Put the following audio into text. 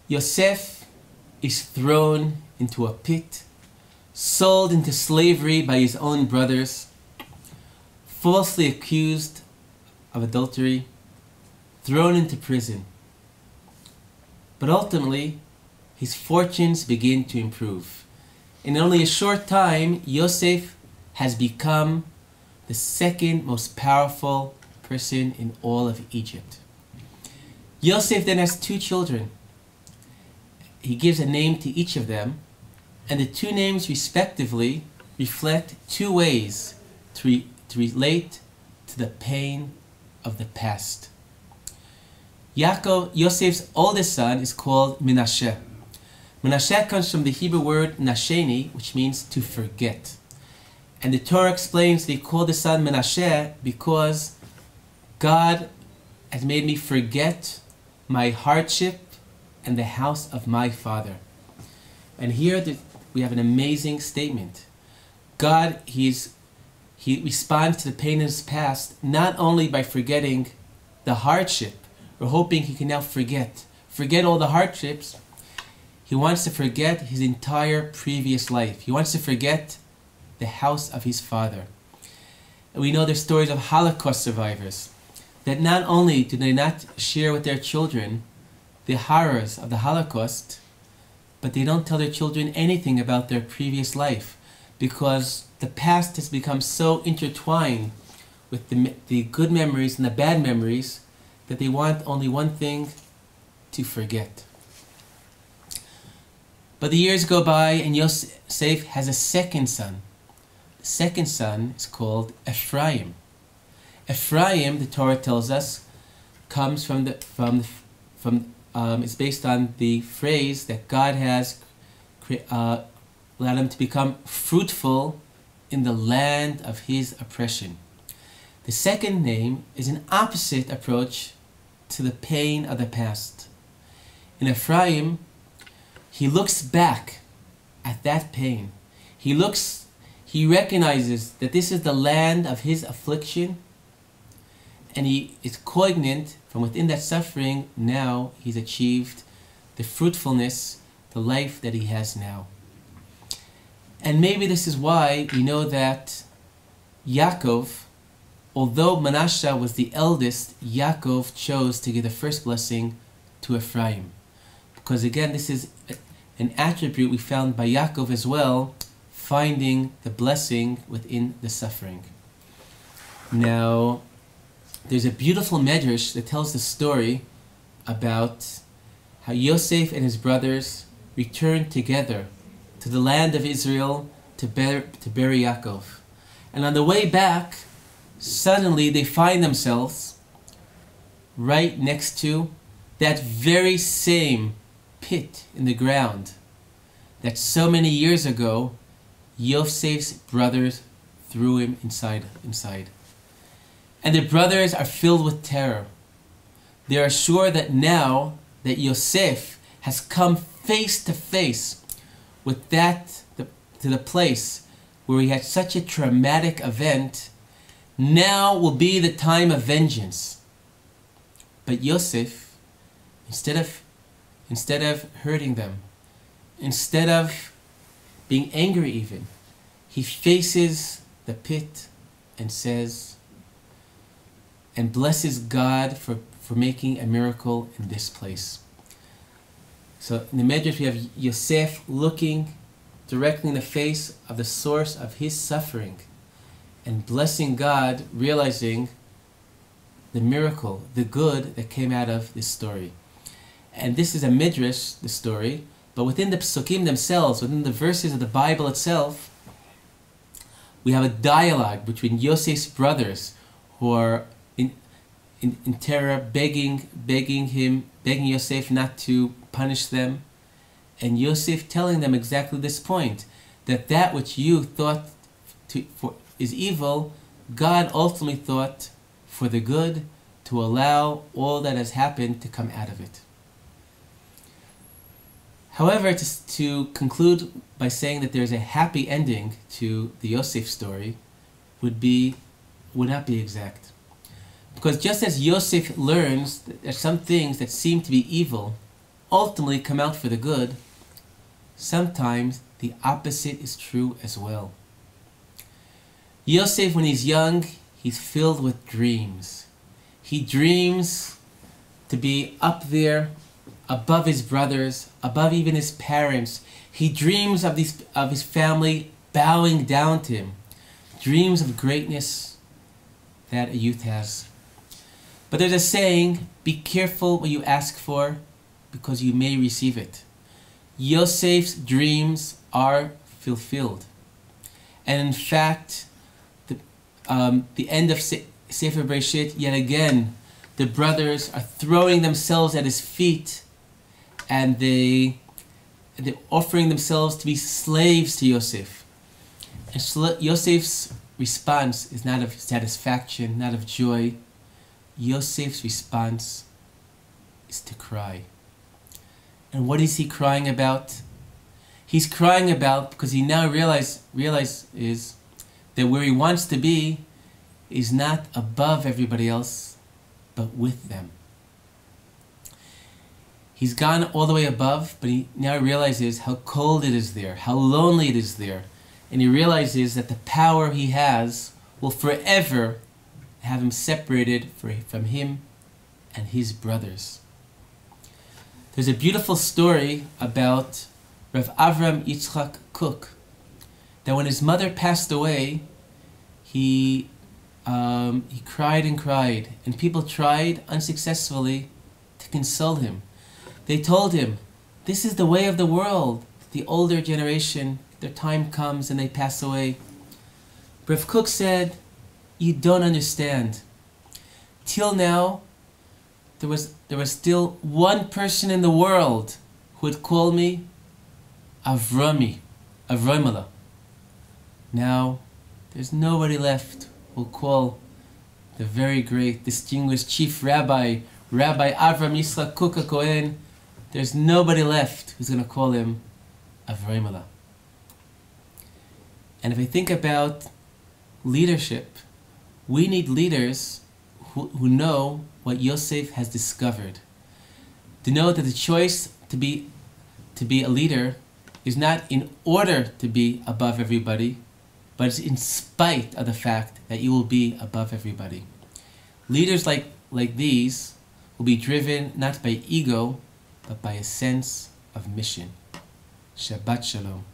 Yosef is thrown into a pit, sold into slavery by his own brothers, falsely accused of adultery, thrown into prison. But ultimately, his fortunes begin to improve. In only a short time, Yosef has become the second most powerful person in all of Egypt. Yosef then has two children. He gives a name to each of them, and the two names respectively reflect two ways to relate to the pain of the past. Yosef's oldest son is called Menashe. Menashe comes from the Hebrew word nasheni, which means to forget. And the Torah explains they called the son Menashe because God has made me forget my hardship and the house of my father. And here we have an amazing statement. God, He responds to the pain in his past not only by forgetting the hardship, or hoping he can now forget all the hardships. He wants to forget his entire previous life. He wants to forget the house of his father. And we know there's stories of Holocaust survivors that not only do they not share with their children the horrors of the Holocaust, but they don't tell their children anything about their previous life, because the past has become so intertwined with the good memories and the bad memories that they want only one thing: to forget. But the years go by and Yosef has a second son. The second son is called Ephraim. Ephraim, the Torah tells us, comes it's based on the phrase that God has allowed him to become fruitful in the land of his oppression. The second name is an opposite approach to the pain of the past. In Ephraim, he looks back at that pain. He recognizes that this is the land of his affliction, and he is cognizant from within that suffering. Now he's achieved the fruitfulness, the life that he has now. And maybe this is why we know that Yaakov, although Manasseh was the eldest, Yaakov chose to give the first blessing to Ephraim. Because again, this is an attribute we found by Yaakov as well, finding the blessing within the suffering. Now, there's a beautiful medrash that tells the story about how Yosef and his brothers returned together to the land of Israel to bury Yaakov. And on the way back, suddenly they find themselves right next to that very same pit in the ground that so many years ago Yosef's brothers threw him inside. And the brothers are filled with terror. They are sure that now that Yosef has come face to face with to the place where he had such a traumatic event, now will be the time of vengeance. But Yosef, instead of hurting them, instead of being angry even, he faces the pit and says, and blesses God for making a miracle in this place. So in the Medrash we have Yosef looking directly in the face of the source of his suffering and blessing God, realizing the miracle, the good that came out of this story. And this is a Midrash, the story, but within the Psukim themselves, within the verses of the Bible itself, we have a dialogue between Yosef's brothers who are in terror, begging Yosef not to punish them, and Yosef telling them exactly this point, that which you thought is evil, God ultimately thought for the good, to allow all that has happened to come out of it. However, to conclude by saying that there's a happy ending to the Yosef story would not be exact. Because just as Yosef learns that some things that seem to be evil ultimately come out for the good, sometimes the opposite is true as well. Yosef, when he's young, he's filled with dreams. He dreams to be up there, above his brothers, above even his parents. He dreams of his family bowing down to him. Dreams of greatness that a youth has. But there's a saying, be careful what you ask for, because you may receive it. Yosef's dreams are fulfilled. And in fact, the end of Sefer Bereshit, yet again, the brothers are throwing themselves at his feet, and they're offering themselves to be slaves to Yosef. And Yosef's response is not of satisfaction, not of joy. Yosef's response is to cry. And what is he crying about? He's crying about because he now realizes that where he wants to be is not above everybody else, but with them. He's gone all the way above, but he now realizes how cold it is there, how lonely it is there. And he realizes that the power he has will forever have him separated from him and his brothers. There's a beautiful story about Rav Avram Yitzchak Kook, that when his mother passed away, he cried and cried, and people tried unsuccessfully to console him. They told him, this is the way of the world. The older generation, their time comes and they pass away. Rav Kook said, you don't understand. Till now, there was still one person in the world who would call me Avramala. Now, there's nobody left who will call the very great, distinguished chief rabbi, Rabbi Avram Yitzchak Kook HaKohen. There's nobody left who's going to call him Avramala. And if I think about leadership, we need leaders who know what Yosef has discovered. To know that the choice to be a leader is not in order to be above everybody, but it's in spite of the fact that you will be above everybody. Leaders like these will be driven not by ego, but by a sense of mission. Shabbat Shalom.